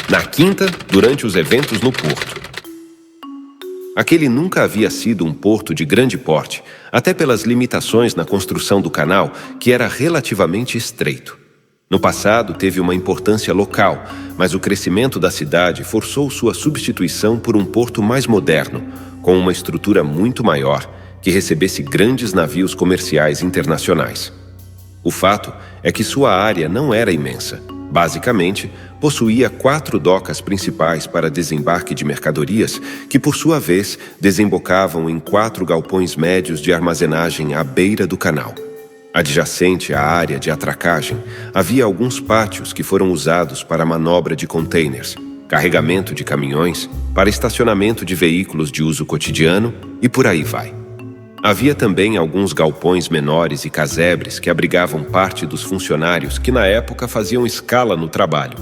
Na quinta, durante os eventos no porto. Aquele nunca havia sido um porto de grande porte, até pelas limitações na construção do canal, que era relativamente estreito. No passado, teve uma importância local, mas o crescimento da cidade forçou sua substituição por um porto mais moderno, com uma estrutura muito maior, que recebesse grandes navios comerciais internacionais. O fato é que sua área não era imensa. Basicamente, possuía 4 docas principais para desembarque de mercadorias, que por sua vez desembocavam em 4 galpões médios de armazenagem à beira do canal. Adjacente à área de atracagem, havia alguns pátios que foram usados para manobra de containers, carregamento de caminhões, para estacionamento de veículos de uso cotidiano e por aí vai. Havia também alguns galpões menores e casebres que abrigavam parte dos funcionários que na época faziam escala no trabalho.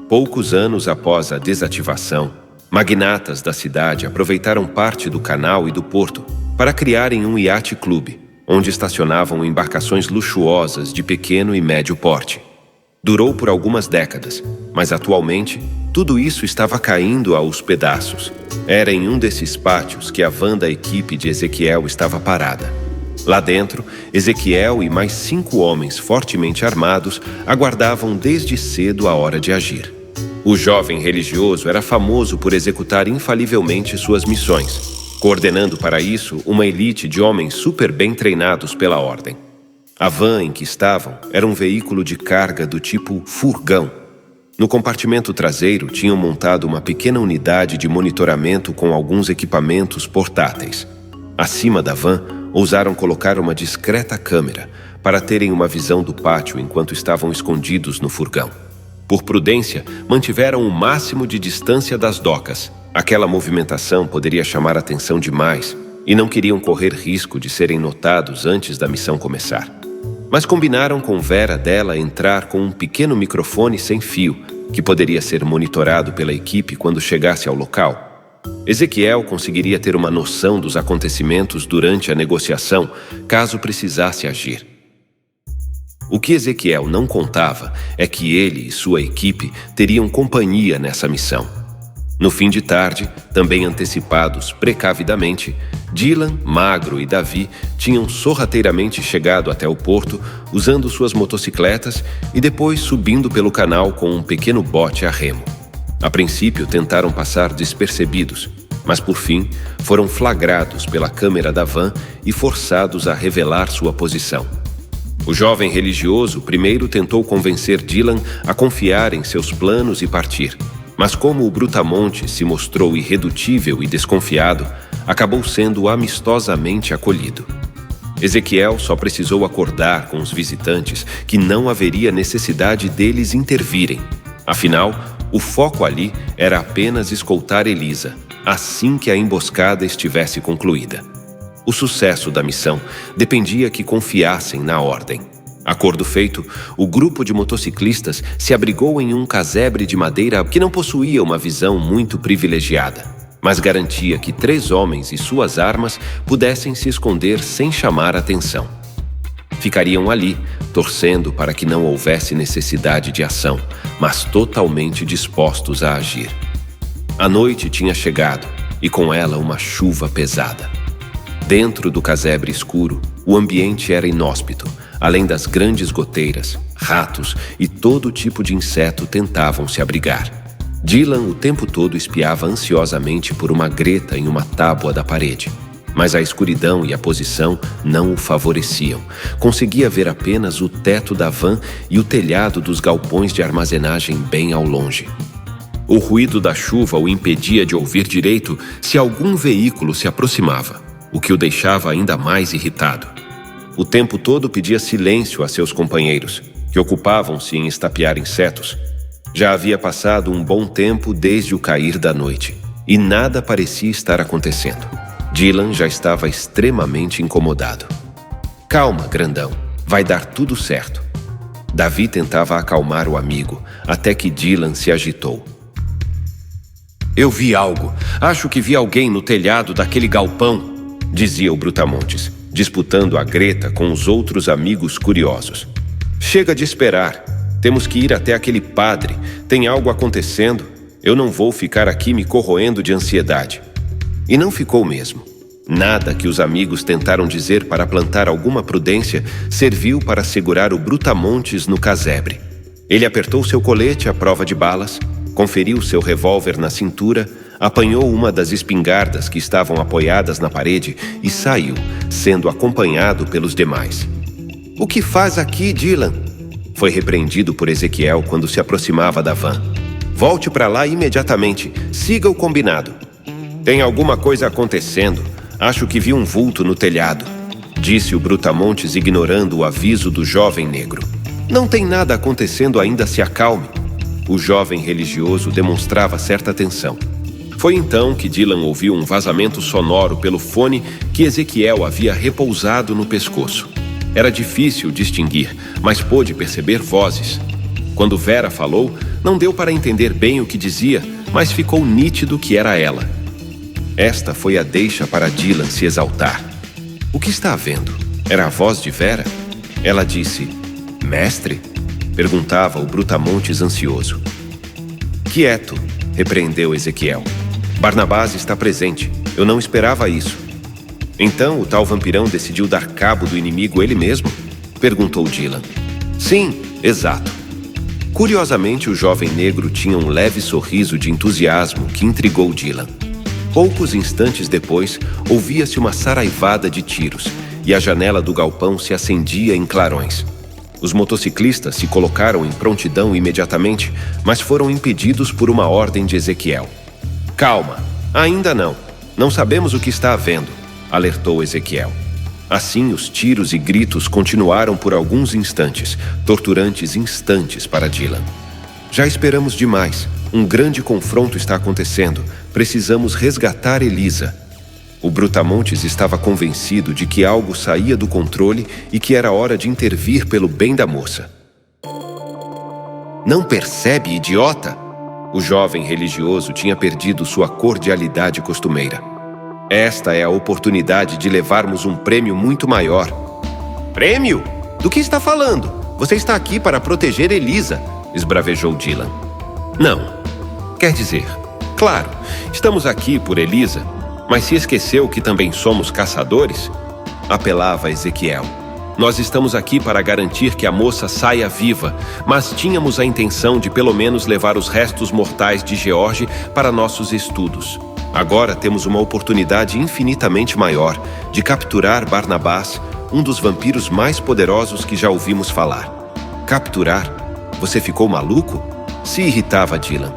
Poucos anos após a desativação, magnatas da cidade aproveitaram parte do canal e do porto para criarem um iate clube, onde estacionavam embarcações luxuosas de pequeno e médio porte. Durou por algumas décadas, mas atualmente tudo isso estava caindo aos pedaços. Era em um desses pátios que a van da equipe de Ezequiel estava parada. Lá dentro, Ezequiel e mais 5 homens fortemente armados aguardavam desde cedo a hora de agir. O jovem religioso era famoso por executar infalivelmente suas missões, coordenando para isso uma elite de homens super bem treinados pela ordem. A van em que estavam era um veículo de carga do tipo furgão. No compartimento traseiro tinham montado uma pequena unidade de monitoramento com alguns equipamentos portáteis. Acima da van, ousaram colocar uma discreta câmera para terem uma visão do pátio enquanto estavam escondidos no furgão. Por prudência, mantiveram o máximo de distância das docas. Aquela movimentação poderia chamar atenção demais e não queriam correr risco de serem notados antes da missão começar. Mas combinaram com Vera dela entrar com um pequeno microfone sem fio, que poderia ser monitorado pela equipe quando chegasse ao local. Ezequiel conseguiria ter uma noção dos acontecimentos durante a negociação, caso precisasse agir. O que Ezequiel não contava é que ele e sua equipe teriam companhia nessa missão. No fim de tarde, também antecipados precavidamente, Dylan, Magro e Davi tinham sorrateiramente chegado até o porto usando suas motocicletas e depois subindo pelo canal com um pequeno bote a remo. A princípio tentaram passar despercebidos, mas por fim foram flagrados pela câmera da van e forçados a revelar sua posição. O jovem religioso primeiro tentou convencer Dylan a confiar em seus planos e partir. Mas como o brutamonte se mostrou irredutível e desconfiado, acabou sendo amistosamente acolhido. Ezequiel só precisou acordar com os visitantes que não haveria necessidade deles intervirem. Afinal, o foco ali era apenas escoltar Elisa, assim que a emboscada estivesse concluída. O sucesso da missão dependia que confiassem na ordem. Acordo feito, o grupo de motociclistas se abrigou em um casebre de madeira que não possuía uma visão muito privilegiada, mas garantia que 3 homens e suas armas pudessem se esconder sem chamar atenção. Ficariam ali, torcendo para que não houvesse necessidade de ação, mas totalmente dispostos a agir. A noite tinha chegado, e com ela uma chuva pesada. Dentro do casebre escuro, o ambiente era inóspito. Além das grandes goteiras, ratos e todo tipo de inseto tentavam se abrigar. Dylan o tempo todo espiava ansiosamente por uma greta em uma tábua da parede. Mas a escuridão e a posição não o favoreciam. Conseguia ver apenas o teto da van e o telhado dos galpões de armazenagem bem ao longe. O ruído da chuva o impedia de ouvir direito se algum veículo se aproximava, o que o deixava ainda mais irritado. O tempo todo pedia silêncio a seus companheiros, que ocupavam-se em estapear insetos. Já havia passado um bom tempo desde o cair da noite, e nada parecia estar acontecendo. Dylan já estava extremamente incomodado. Calma, grandão, vai dar tudo certo. Davi tentava acalmar o amigo, até que Dylan se agitou. Eu vi algo. Acho que vi alguém no telhado daquele galpão, dizia o Brutamontes, disputando a greta com os outros amigos curiosos. Chega de esperar. Temos que ir até aquele padre. Tem algo acontecendo. Eu não vou ficar aqui me corroendo de ansiedade. E não ficou mesmo. Nada que os amigos tentaram dizer para plantar alguma prudência serviu para segurar o Brutamontes no casebre. Ele apertou seu colete à prova de balas, conferiu seu revólver na cintura, apanhou uma das espingardas que estavam apoiadas na parede e saiu, sendo acompanhado pelos demais. "O que faz aqui, Dylan?" Foi repreendido por Ezequiel quando se aproximava da van. "Volte para lá imediatamente. Siga o combinado." "Tem alguma coisa acontecendo. Acho que vi um vulto no telhado", disse o Brutamontes, ignorando o aviso do jovem negro. "Não tem nada acontecendo ainda, se acalme." O jovem religioso demonstrava certa tensão. Foi então que Dylan ouviu um vazamento sonoro pelo fone que Ezequiel havia repousado no pescoço. Era difícil distinguir, mas pôde perceber vozes. Quando Vera falou, não deu para entender bem o que dizia, mas ficou nítido que era ela. Esta foi a deixa para Dylan se exaltar. "O que está havendo? Era a voz de Vera?" Ela disse, "Mestre?" perguntava o Brutamontes ansioso. "Quieto", repreendeu Ezequiel. "Barnabás está presente. Eu não esperava isso." "Então o tal vampirão decidiu dar cabo do inimigo ele mesmo?" perguntou Dylan. "Sim, exato." Curiosamente, o jovem negro tinha um leve sorriso de entusiasmo que intrigou Dylan. Poucos instantes depois, ouvia-se uma saraivada de tiros e a janela do galpão se acendia em clarões. Os motociclistas se colocaram em prontidão imediatamente, mas foram impedidos por uma ordem de Ezequiel. "Calma, ainda não. Não sabemos o que está havendo", alertou Ezequiel. Assim, os tiros e gritos continuaram por alguns instantes, torturantes instantes para Dylan. "Já esperamos demais. Um grande confronto está acontecendo. Precisamos resgatar Elisa." O Brutamontes estava convencido de que algo saía do controle e que era hora de intervir pelo bem da moça. "Não percebe, idiota?" O jovem religioso tinha perdido sua cordialidade costumeira. "Esta é a oportunidade de levarmos um prêmio muito maior." "Prêmio? Do que está falando? Você está aqui para proteger Elisa", esbravejou Dylan. "Não. Quer dizer, claro, estamos aqui por Elisa, mas se esqueceu que também somos caçadores?" apelava Ezequiel. "Nós estamos aqui para garantir que a moça saia viva, mas tínhamos a intenção de pelo menos levar os restos mortais de George para nossos estudos. Agora temos uma oportunidade infinitamente maior de capturar Barnabás, um dos vampiros mais poderosos que já ouvimos falar." "Capturar? Você ficou maluco?" se irritava Dylan.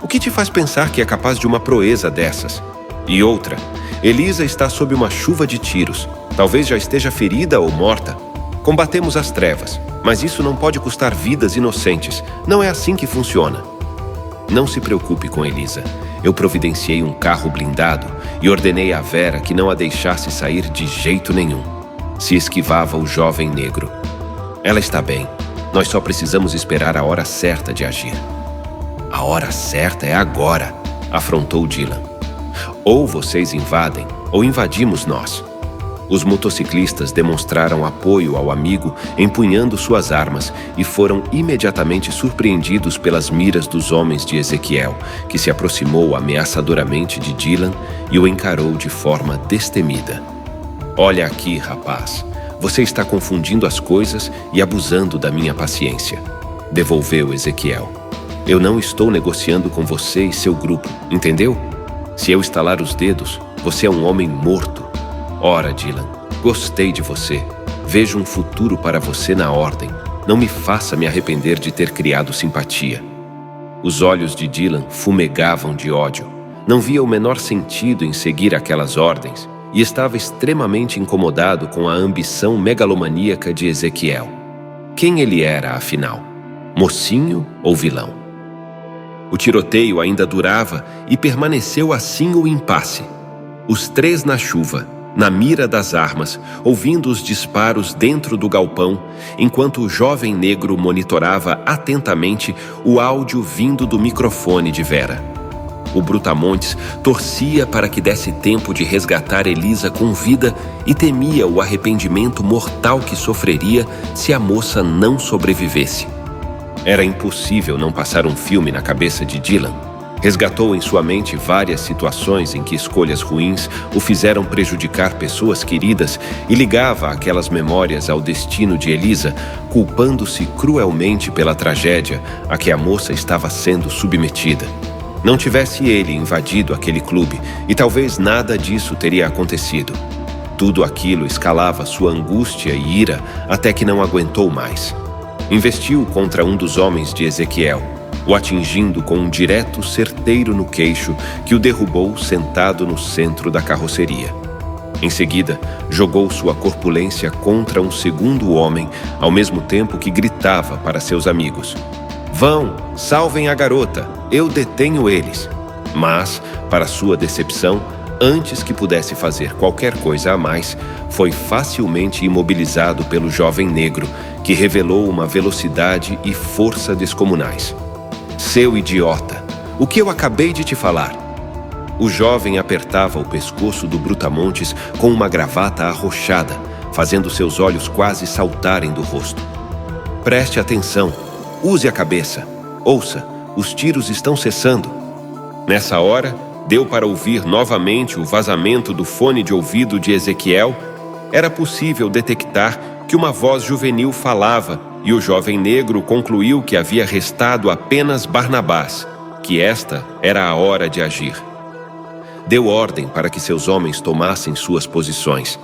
"O que te faz pensar que é capaz de uma proeza dessas? E outra, Elisa está sob uma chuva de tiros. Talvez já esteja ferida ou morta. Combatemos as trevas, mas isso não pode custar vidas inocentes. Não é assim que funciona." "Não se preocupe com Elisa. Eu providenciei um carro blindado e ordenei a Vera que não a deixasse sair de jeito nenhum." Se esquivava o jovem negro. "Ela está bem. Nós só precisamos esperar a hora certa de agir." "A hora certa é agora", afrontou Dylan. "Ou vocês invadem, ou invadimos nós." Os motociclistas demonstraram apoio ao amigo, empunhando suas armas, e foram imediatamente surpreendidos pelas miras dos homens de Ezequiel, que se aproximou ameaçadoramente de Dylan e o encarou de forma destemida. "Olha aqui, rapaz. Você está confundindo as coisas e abusando da minha paciência", devolveu Ezequiel. "Eu não estou negociando com você e seu grupo, entendeu? Se eu estalar os dedos, você é um homem morto. Ora, Dylan, gostei de você. Vejo um futuro para você na ordem. Não me faça me arrepender de ter criado simpatia." Os olhos de Dylan fumegavam de ódio. Não via o menor sentido em seguir aquelas ordens e estava extremamente incomodado com a ambição megalomaníaca de Ezequiel. Quem ele era, afinal? Mocinho ou vilão? O tiroteio ainda durava e permaneceu assim o impasse. Os três na chuva, na mira das armas, ouvindo os disparos dentro do galpão, enquanto o jovem negro monitorava atentamente o áudio vindo do microfone de Vera. O Brutamontes torcia para que desse tempo de resgatar Elisa com vida e temia o arrependimento mortal que sofreria se a moça não sobrevivesse. Era impossível não passar um filme na cabeça de Dylan. Resgatou em sua mente várias situações em que escolhas ruins o fizeram prejudicar pessoas queridas e ligava aquelas memórias ao destino de Elisa, culpando-se cruelmente pela tragédia a que a moça estava sendo submetida. Não tivesse ele invadido aquele clube e talvez nada disso teria acontecido. Tudo aquilo escalava sua angústia e ira até que não aguentou mais. Investiu contra um dos homens de Ezequiel, o atingindo com um direto certeiro no queixo que o derrubou sentado no centro da carroceria. Em seguida, jogou sua corpulência contra um segundo homem, ao mesmo tempo que gritava para seus amigos: "Vão, salvem a garota, eu detenho eles." Mas, para sua decepção, antes que pudesse fazer qualquer coisa a mais, foi facilmente imobilizado pelo jovem negro, que revelou uma velocidade e força descomunais. "Seu idiota, o que eu acabei de te falar?" O jovem apertava o pescoço do Brutamontes com uma gravata arroxada, fazendo seus olhos quase saltarem do rosto. "Preste atenção, use a cabeça. Ouça, os tiros estão cessando." Nessa hora, deu para ouvir novamente o vazamento do fone de ouvido de Ezequiel. Era possível detectar que uma voz juvenil falava e o jovem negro concluiu que havia restado apenas Barnabás, que esta era a hora de agir. Deu ordem para que seus homens tomassem suas posições.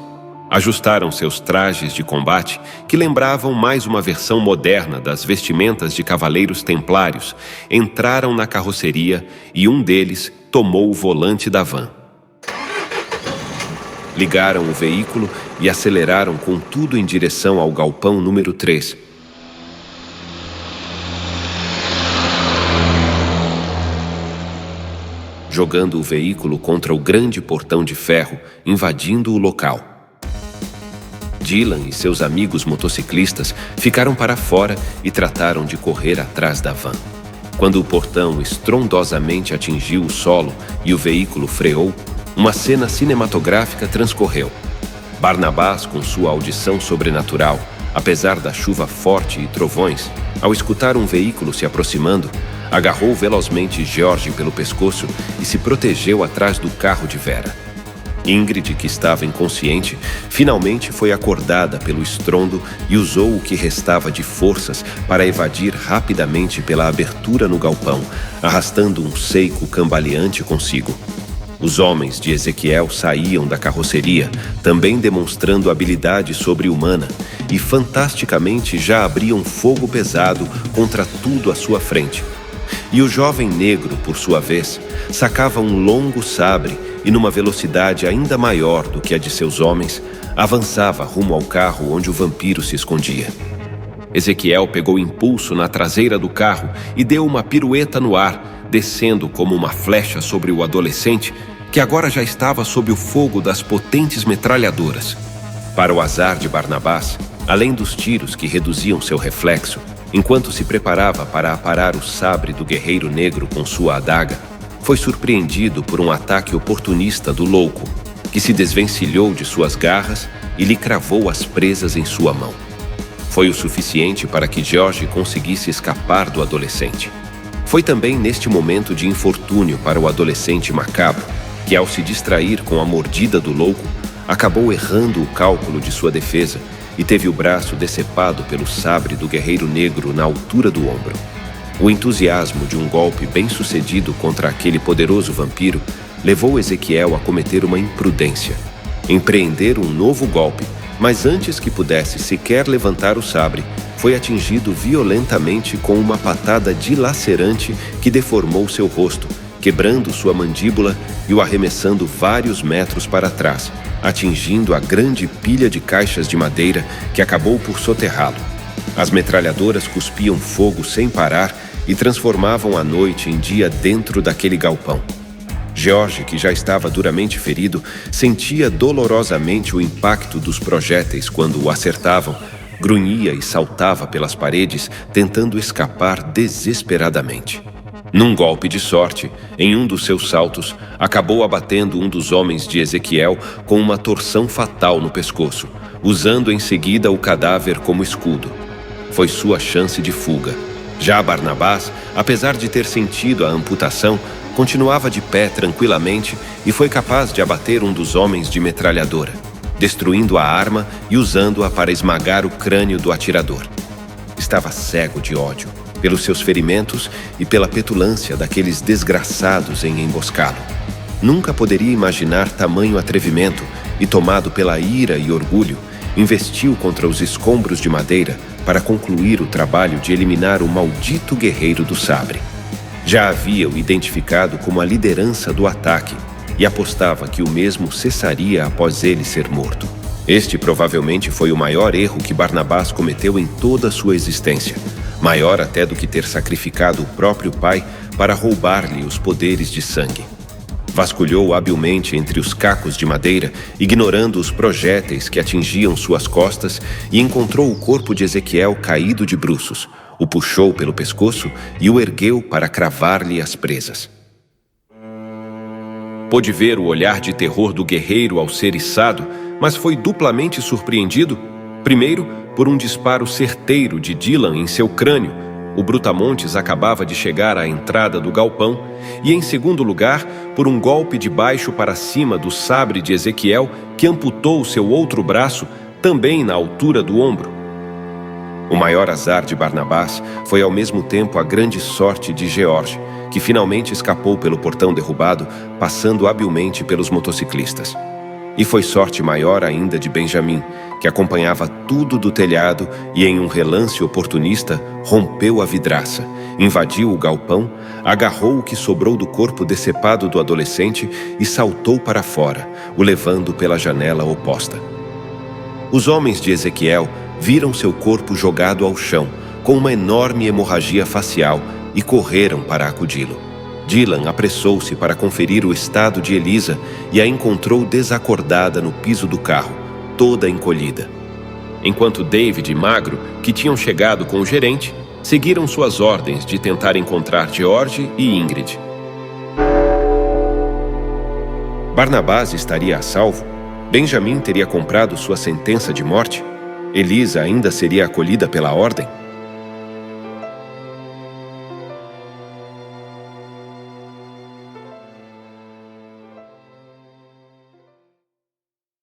Ajustaram seus trajes de combate, que lembravam mais uma versão moderna das vestimentas de cavaleiros templários, entraram na carroceria e um deles tomou o volante da van. Ligaram o veículo e aceleraram com tudo em direção ao galpão número 3. Jogando o veículo contra o grande portão de ferro, invadindo o local. Dylan e seus amigos motociclistas ficaram para fora e trataram de correr atrás da van. Quando o portão estrondosamente atingiu o solo e o veículo freou, uma cena cinematográfica transcorreu. Barnabás, com sua audição sobrenatural, apesar da chuva forte e trovões, ao escutar um veículo se aproximando, agarrou velozmente George pelo pescoço e se protegeu atrás do carro de Vera. Ingrid, que estava inconsciente, finalmente foi acordada pelo estrondo e usou o que restava de forças para evadir rapidamente pela abertura no galpão, arrastando um seico cambaleante consigo. Os homens de Ezequiel saíam da carroceria, também demonstrando habilidade sobre-humana, e fantasticamente já abriam fogo pesado contra tudo à sua frente. E o jovem negro, por sua vez, sacava um longo sabre e, numa velocidade ainda maior do que a de seus homens, avançava rumo ao carro onde o vampiro se escondia. Ezequiel pegou impulso na traseira do carro e deu uma pirueta no ar, descendo como uma flecha sobre o adolescente, que agora já estava sob o fogo das potentes metralhadoras. Para o azar de Barnabás, além dos tiros que reduziam seu reflexo, enquanto se preparava para aparar o sabre do guerreiro negro com sua adaga, foi surpreendido por um ataque oportunista do louco, que se desvencilhou de suas garras e lhe cravou as presas em sua mão. Foi o suficiente para que George conseguisse escapar do adolescente. Foi também neste momento de infortúnio para o adolescente macabro que, ao se distrair com a mordida do louco, acabou errando o cálculo de sua defesa e teve o braço decepado pelo sabre do guerreiro negro na altura do ombro. O entusiasmo de um golpe bem-sucedido contra aquele poderoso vampiro levou Ezequiel a cometer uma imprudência, empreender um novo golpe, mas antes que pudesse sequer levantar o sabre, foi atingido violentamente com uma patada dilacerante que deformou seu rosto, quebrando sua mandíbula e o arremessando vários metros para trás, atingindo a grande pilha de caixas de madeira que acabou por soterrá-lo. As metralhadoras cuspiam fogo sem parar e transformavam a noite em dia dentro daquele galpão. George, que já estava duramente ferido, sentia dolorosamente o impacto dos projéteis quando o acertavam, grunhia e saltava pelas paredes, tentando escapar desesperadamente. Num golpe de sorte, em um dos seus saltos, acabou abatendo um dos homens de Ezequiel com uma torção fatal no pescoço, usando em seguida o cadáver como escudo. Foi sua chance de fuga. Já Barnabás, apesar de ter sentido a amputação, continuava de pé tranquilamente e foi capaz de abater um dos homens de metralhadora, destruindo a arma e usando-a para esmagar o crânio do atirador. Estava cego de ódio pelos seus ferimentos e pela petulância daqueles desgraçados em emboscá-lo. Nunca poderia imaginar tamanho atrevimento e, tomado pela ira e orgulho, investiu contra os escombros de madeira para concluir o trabalho de eliminar o maldito guerreiro do sabre. Já havia-o identificado como a liderança do ataque e apostava que o mesmo cessaria após ele ser morto. Este provavelmente foi o maior erro que Barnabás cometeu em toda a sua existência, maior até do que ter sacrificado o próprio pai para roubar-lhe os poderes de sangue. Vasculhou habilmente entre os cacos de madeira, ignorando os projéteis que atingiam suas costas, e encontrou o corpo de Ezequiel caído de bruços, o puxou pelo pescoço e o ergueu para cravar-lhe as presas. Pôde ver o olhar de terror do guerreiro ao ser içado, mas foi duplamente surpreendido, primeiro, por um disparo certeiro de Dylan em seu crânio. O brutamontes acabava de chegar à entrada do galpão, e em segundo lugar, por um golpe de baixo para cima do sabre de Ezequiel, que amputou seu outro braço, também na altura do ombro. O maior azar de Barnabás foi ao mesmo tempo a grande sorte de George, que finalmente escapou pelo portão derrubado, passando habilmente pelos motociclistas. E foi sorte maior ainda de Benjamim, que acompanhava tudo do telhado e, em um relance oportunista, rompeu a vidraça, invadiu o galpão, agarrou o que sobrou do corpo decepado do adolescente e saltou para fora, o levando pela janela oposta. Os homens de Ezequiel viram seu corpo jogado ao chão, com uma enorme hemorragia facial, e correram para acudi-lo. Dylan apressou-se para conferir o estado de Elisa e a encontrou desacordada no piso do carro, toda encolhida. Enquanto David e Magro, que tinham chegado com o gerente, seguiram suas ordens de tentar encontrar George e Ingrid. Barnabás estaria a salvo? Benjamim teria comprado sua sentença de morte? Elisa ainda seria acolhida pela ordem?